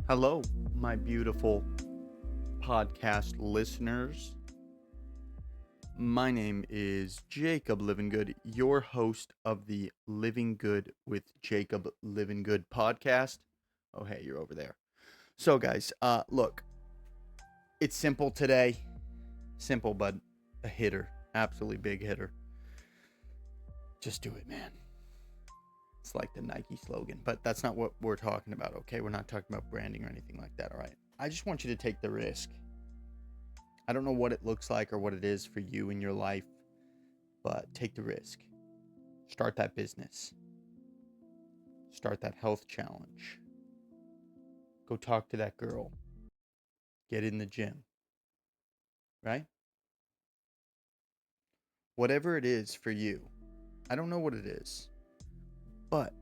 Hello, my beautiful podcast listeners. My name is Jakeb Livengood, your host of the Living Good with Jakeb Livengood podcast. Oh, hey, you're over there. So, guys, look, it's simple today. Simple, but a hitter. Absolutely big hitter. Just do it, man. It's like the Nike slogan, but that's not what we're talking about, okay? We're not talking about branding or anything like that, all right? I just want you to take the risk. I don't know what it looks like or what it is for you in your life, but take the risk. Start that business. Start that health challenge. Go talk to that girl. Get in the gym, right? Whatever it is for you. I don't know what it is, but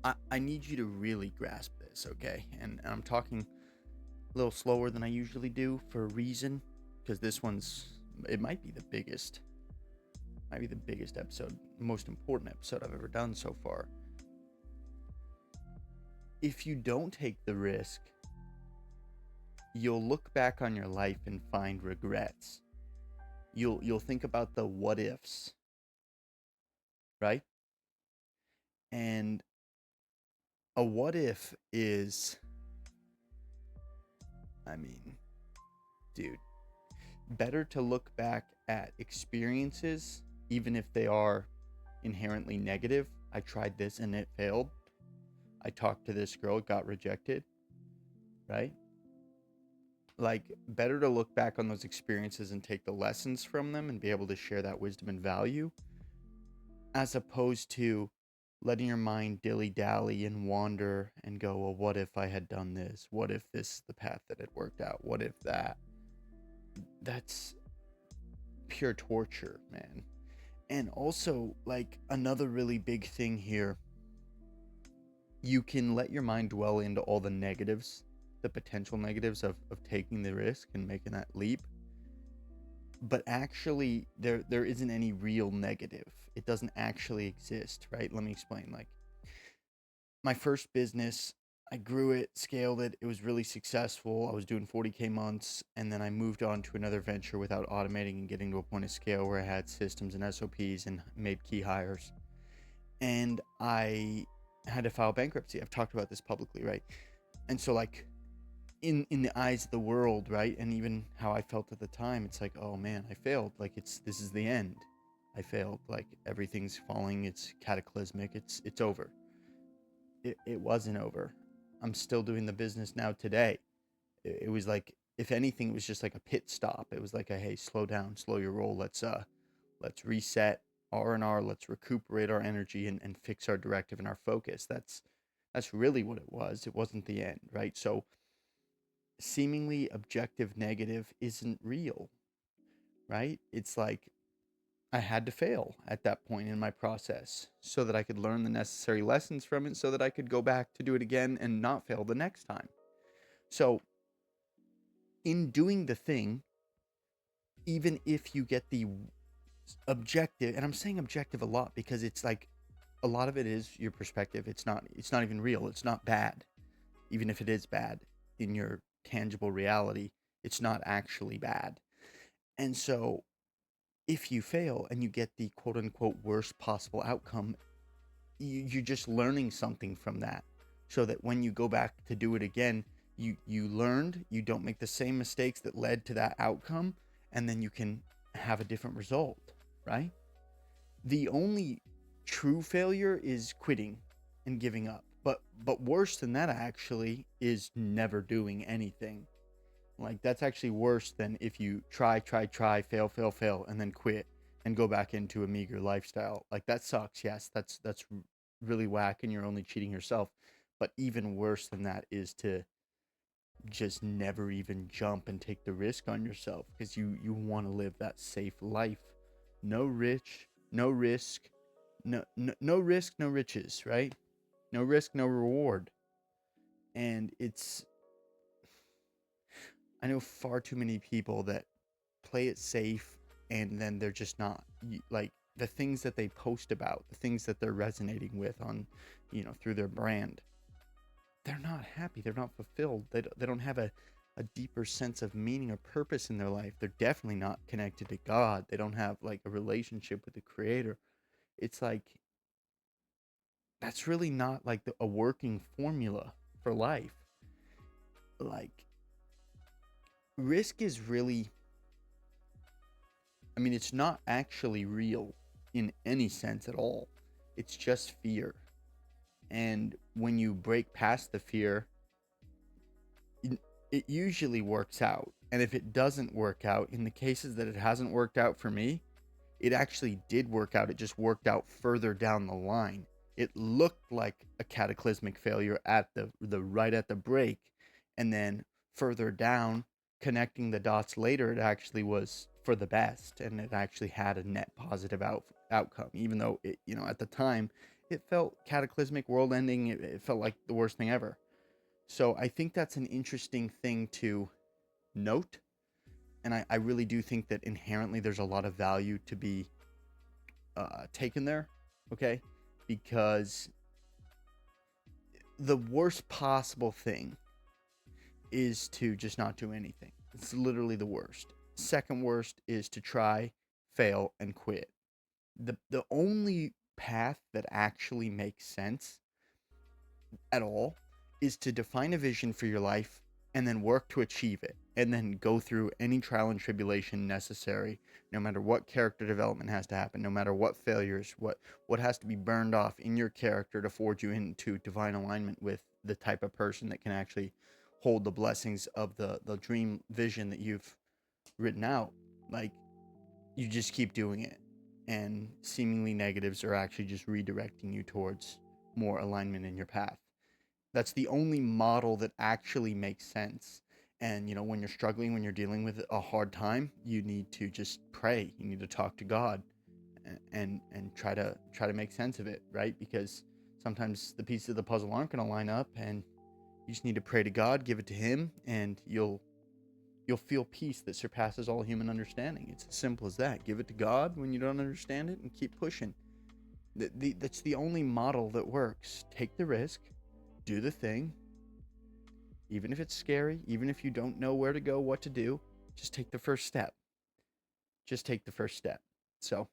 I need you to really grasp this, okay? And I'm talking a little slower than I usually do for a reason, because it might be the biggest episode, most important episode I've ever done so far. If you don't take the risk, you'll look back on your life and find regrets. You'll think about the what ifs, right? And a what if is, I mean, dude, better to look back at experiences, even if they are inherently negative. I tried this and it failed. I talked to this girl, it got rejected, right? Like, better to look back on those experiences and take the lessons from them and be able to share that wisdom and value, as opposed to letting your mind dilly-dally and wander and go, well, what if I had done this? What if this is the path that had worked out? What if that? That's pure torture, man. And also, like, another really big thing here, you can let your mind dwell into all the negatives, the potential negatives of taking the risk and making that leap. But actually, there isn't any real negative. It doesn't actually exist, right? Let me explain. Like, my first business, I grew it, scaled it. It was really successful. I was doing 40K months, and then I moved on to another venture without automating and getting to a point of scale where I had systems and SOPs and made key hires. And I had to file bankruptcy. I've talked about this publicly, right? And so, like, in the eyes of the world, right, and even how I felt at the time, it's like, oh man, I failed. Like, this is the end. I failed. Like, everything's falling. It's cataclysmic. It's over. It wasn't over. I'm still doing the business now today. It was like, if anything, it was just like a pit stop. It was like a, hey, slow down, slow your roll. Let's reset R&R. Let's recuperate our energy and fix our directive and our focus. That's really what it was. It wasn't the end, right? So seemingly objective negative isn't real, right? It's like, I had to fail at that point in my process so that I could learn the necessary lessons from it so that I could go back to do it again and not fail the next time. So, in doing the thing, even if you get the objective, and I'm saying objective a lot because it's like, a lot of it is your perspective. It's not even real. It's not bad. Even if it is bad in your tangible reality, it's not actually bad. And so, if you fail and you get the quote unquote worst possible outcome, you're just learning something from that, so that when you go back to do it again, you learned, you don't make the same mistakes that led to that outcome, and then you can have a different result, right? The only true failure is quitting and giving up. But worse than that actually is never doing anything. Like, that's actually worse than if you try, fail, and then quit and go back into a meager lifestyle. Like, that sucks. Yes, that's really whack, and you're only cheating yourself. But even worse than that is to just never even jump and take the risk on yourself, because you want to live that safe life. No risk, no risk, no risk, no riches, right? No risk, no reward. And I know far too many people that play it safe, and then they're just not, like, the things that they post about, the things that they're resonating with on, through their brand. they're not happy. They're not fulfilled. They don't have a deeper sense of meaning or purpose in their life. They're definitely not connected to God. They don't have like a relationship with the creator. It's like that's really not like a working formula for life. Like risk is really, I mean, it's not actually real in any sense at all. It's just fear. And when you break past the fear, it usually works out. And if it doesn't work out, in the cases that it hasn't worked out for me, it actually did work out. It just worked out further down the line. It looked like a cataclysmic failure at the right at the break, and then further down, connecting the dots later, it actually was for the best, and it actually had a net positive outcome. Even though it, at the time, it felt cataclysmic, world ending. It felt like the worst thing ever. So I think that's an interesting thing to note. And I really do think that inherently there's a lot of value to be taken there, okay? Because the worst possible thing is to just not do anything. It's literally the worst. Second worst is to try, fail, and quit. The only path that actually makes sense at all is to define a vision for your life and then work to achieve it, and then go through any trial and tribulation necessary, no matter what character development has to happen, no matter what failures, what has to be burned off in your character to forge you into divine alignment with the type of person that can actually hold the blessings of the dream vision that you've written out. Like, you just keep doing it, and seemingly negatives are actually just redirecting you towards more alignment in your path. That's the only model that actually makes sense. And when you're struggling, when you're dealing with a hard time, you need to just pray. You need to talk to God, and try to make sense of it, right? Because sometimes the pieces of the puzzle aren't going to line up, and you just need to pray to God, give it to him, and you'll feel peace that surpasses all human understanding. It's as simple as that. Give it to God when you don't understand it, and keep pushing. That's the only model that works. Take the risk, do the thing, even if it's scary, even if you don't know where to go, what to do. Just take the first step. Just take the first step. So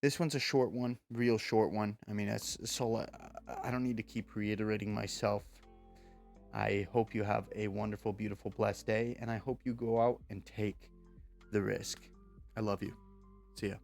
this one's a short one, real short one. I mean, that's all. I don't need to keep reiterating myself. I hope you have a wonderful, beautiful, blessed day, and I hope you go out and take the risk. I love you. See ya.